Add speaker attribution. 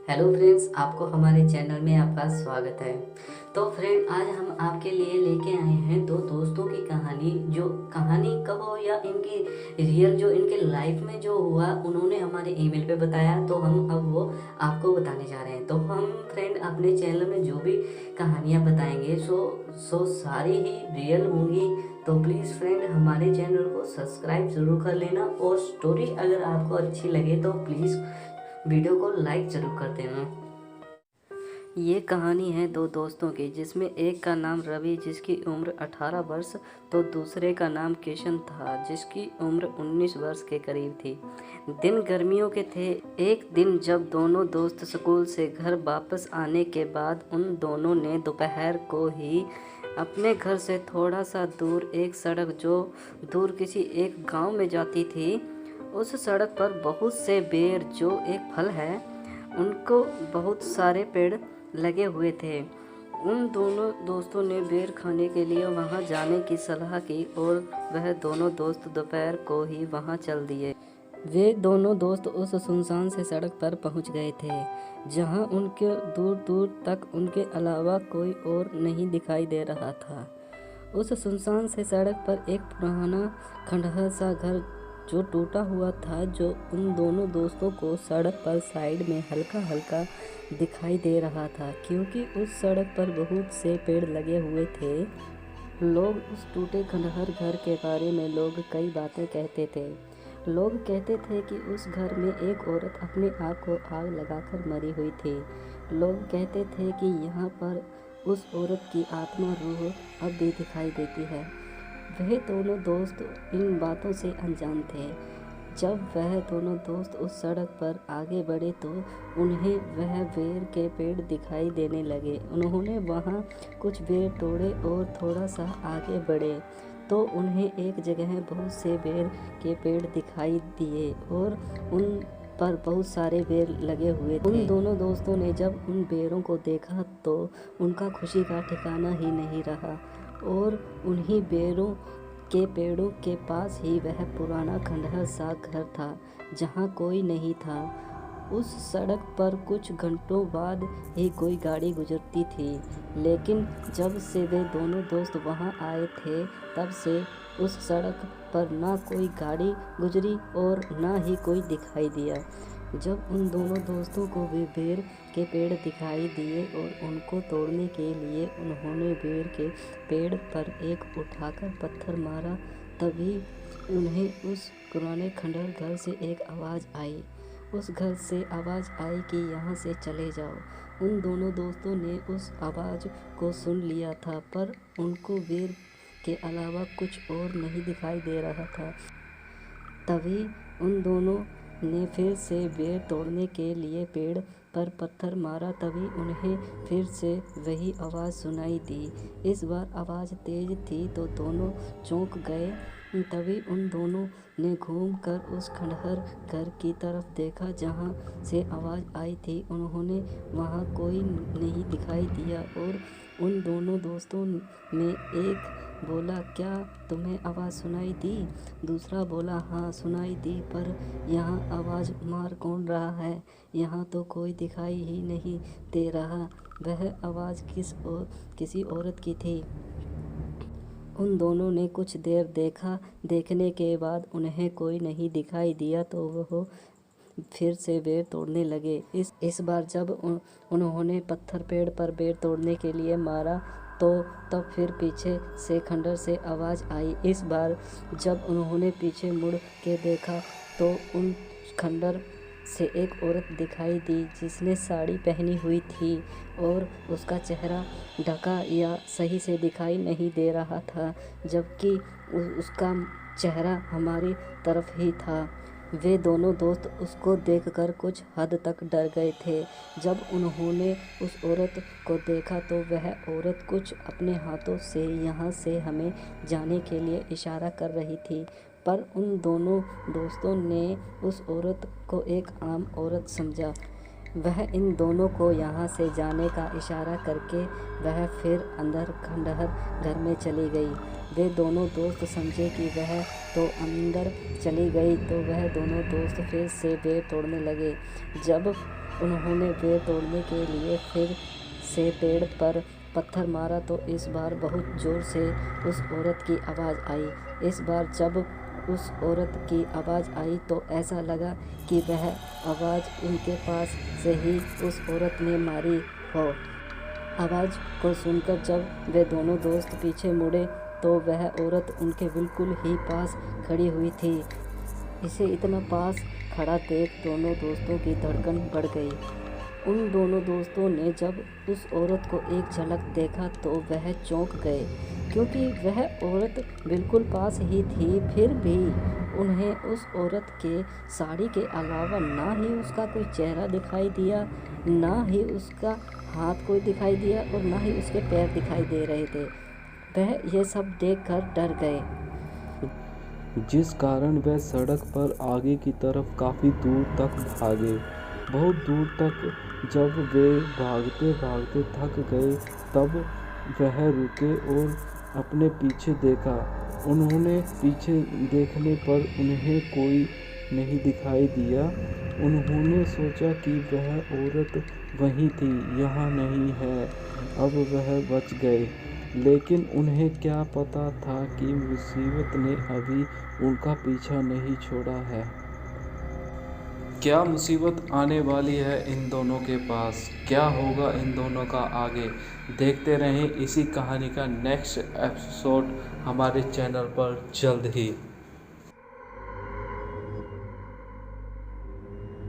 Speaker 1: Hello friends, आपको हमारे channel में आपका स्वागत है। तो फ्रेंड, आज हम आपके लिए लेके आए हैं दो दोस्तों की कहानी। जो कहानी कहो या इनकी रियल जो इनके लाइफ में जो हुआ, उन्होंने हमारे ईमेल पे बताया, तो हम अब वो आपको बताने जा रहे हैं। तो हम फ्रेंड अपने चैनल में जो भी कहानियाँ बताएंगे सो सारी ही रियल होंगी। तो प्लीज़ फ्रेंड, हमारे चैनल को सब्सक्राइब ज़रूर कर लेना, और स्टोरी अगर आपको अच्छी लगे तो प्लीज़ वीडियो को लाइक ज़रूर कर देना। ये कहानी है दो दोस्तों की, जिसमें एक का नाम रवि जिसकी उम्र 18 वर्ष तो दूसरे का नाम किशन था जिसकी उम्र 19 वर्ष के करीब थी। दिन गर्मियों के थे। एक दिन जब दोनों दोस्त स्कूल से घर वापस आने के बाद उन दोनों ने दोपहर को ही अपने घर से थोड़ा सा दूर एक सड़क जो दूर किसी एक गांव में जाती थी, उस सड़क पर बहुत से बेर जो एक फल है, उनको बहुत सारे पेड़ लगे हुए थे। उन दोनों दोस्तों ने बेर खाने के लिए वहां जाने की सलाह की और वह दोनों दोस्त दोपहर को ही वहां चल दिए। वे दोनों दोस्त उस सुनसान से सड़क पर पहुंच गए थे, जहां उनके दूर दूर तक उनके अलावा कोई और नहीं दिखाई दे रहा था। उस सुनसान से सड़क पर एक पुराना खंडहर सा घर जो टूटा हुआ था, जो उन दोनों दोस्तों को सड़क पर साइड में हल्का हल्का दिखाई दे रहा था, क्योंकि उस सड़क पर बहुत से पेड़ लगे हुए थे। लोग उस टूटे खंडहर घर के बारे में लोग कई बातें कहते थे। लोग कहते थे कि उस घर में एक औरत अपने आप को आग लगाकर मरी हुई थी। लोग कहते थे कि यहाँ पर उस औरत की आत्मा रूह अब भी दिखाई देती है। वह दोनों दोस्त इन बातों से अनजान थे। जब वह दोनों दोस्त उस सड़क पर आगे बढ़े तो उन्हें वह बेर के पेड़ दिखाई देने लगे। उन्होंने वहाँ कुछ बेर तोड़े और थोड़ा सा आगे बढ़े तो उन्हें एक जगह बहुत से बेर के पेड़ दिखाई दिए और उन पर बहुत सारे बेर लगे हुए थे। उन दोनों दोस्तों ने जब उन बेरों को देखा तो उनका खुशी का ठिकाना ही नहीं रहा, और उन्हीं बेरों के पेड़ों के पास ही वह पुराना खंडहर सा घर था जहाँ कोई नहीं था। उस सड़क पर कुछ घंटों बाद ही कोई गाड़ी गुजरती थी, लेकिन जब से वे दोनों दोस्त वहाँ आए थे तब से उस सड़क पर ना कोई गाड़ी गुजरी और ना ही कोई दिखाई दिया। जब उन दोनों दोस्तों को वे बेर के पेड़ दिखाई दिए और उनको तोड़ने के लिए उन्होंने बेर के पेड़ पर एक उठाकर पत्थर मारा, तभी उन्हें उस पुराने खंडहर घर से एक आवाज़ आई। उस घर से आवाज़ आई कि यहाँ से चले जाओ। उन दोनों दोस्तों ने उस आवाज़ को सुन लिया था, पर उनको बेर के अलावा कुछ और नहीं दिखाई दे रहा था। तभी उन दोनों ने फिर से बेर तोड़ने के लिए पेड़ पर पत्थर मारा, तभी उन्हें फिर से वही आवाज़ सुनाई दी। इस बार आवाज़ तेज थी तो दोनों चौंक गए। तभी उन दोनों ने घूमकर उस खंडहर घर की तरफ देखा जहाँ से आवाज़ आई थी। उन्होंने वहाँ कोई नहीं दिखाई दिया और उन दोनों दोस्तों में एक बोला, क्या तुम्हें आवाज़ सुनाई दी? दूसरा बोला, हाँ सुनाई दी, पर यहाँ आवाज़ मार कौन रहा है? यहाँ तो कोई दिखाई ही नहीं दे रहा। वह आवाज़ किसी औरत की थी। उन दोनों ने कुछ देर देखा। देखने के बाद उन्हें कोई नहीं दिखाई दिया तो वह फिर से बेर तोड़ने लगे। इस बार जब उन्होंने पत्थर पेड़ पर बेर तोड़ने के लिए मारा तो तब फिर पीछे से खंडहर से आवाज़ आई। इस बार जब उन्होंने पीछे मुड़ के देखा तो उन खंडहर से एक औरत दिखाई दी जिसने साड़ी पहनी हुई थी और उसका चेहरा ढका या सही से दिखाई नहीं दे रहा था, जबकि उसका चेहरा हमारी तरफ ही था। वे दोनों दोस्त उसको देखकर कुछ हद तक डर गए थे। जब उन्होंने उस औरत को देखा तो वह औरत कुछ अपने हाथों से यहाँ से हमें जाने के लिए इशारा कर रही थी, पर उन दोनों दोस्तों ने उस औरत को एक आम औरत समझा। वह इन दोनों को यहाँ से जाने का इशारा करके वह फिर अंदर खंडहर घर में चली गई। वे दोनों दोस्त समझे कि वह तो अंदर चली गई तो वह दोनों दोस्त फिर से बेर तोड़ने लगे। जब उन्होंने पेड़ तोड़ने के लिए फिर से पेड़ पर पत्थर मारा तो इस बार बहुत ज़ोर से उस औरत की आवाज़ आई। इस बार जब उस औरत की आवाज़ आई तो ऐसा लगा कि वह आवाज़ उनके पास से ही उस औरत ने मारी हो। आवाज़ को सुनकर जब वे दोनों दोस्त पीछे मुड़े तो वह औरत उनके बिल्कुल ही पास खड़ी हुई थी। इसे इतना पास खड़ा देख दोनों दोस्तों की धड़कन बढ़ गई। उन दोनों दोस्तों ने जब उस औरत को एक झलक देखा तो वह चौंक गए, क्योंकि वह औरत बिल्कुल पास ही थी। फिर भी उन्हें उस औरत के साड़ी के अलावा ना ही उसका कोई चेहरा दिखाई दिया, ना ही उसका हाथ कोई दिखाई दिया और ना ही उसके पैर दिखाई दे रहे थे। वह ये सब देखकर डर गए,
Speaker 2: जिस कारण वह सड़क पर आगे की तरफ काफ़ी दूर तक भागे। बहुत दूर तक जब वे भागते भागते थक गए तब वह रुके और अपने पीछे देखा। उन्होंने पीछे देखने पर उन्हें कोई नहीं दिखाई दिया। उन्होंने सोचा कि वह औरत वहीं थी, यहाँ नहीं है। अब वह बच गए, लेकिन उन्हें क्या पता था कि मुसीबत ने अभी उनका पीछा नहीं छोड़ा है। क्या मुसीबत आने वाली है इन दोनों के पास? क्या होगा इन दोनों का आगे? देखते रहें इसी कहानी का नेक्स्ट एपिसोड हमारे चैनल पर जल्द ही।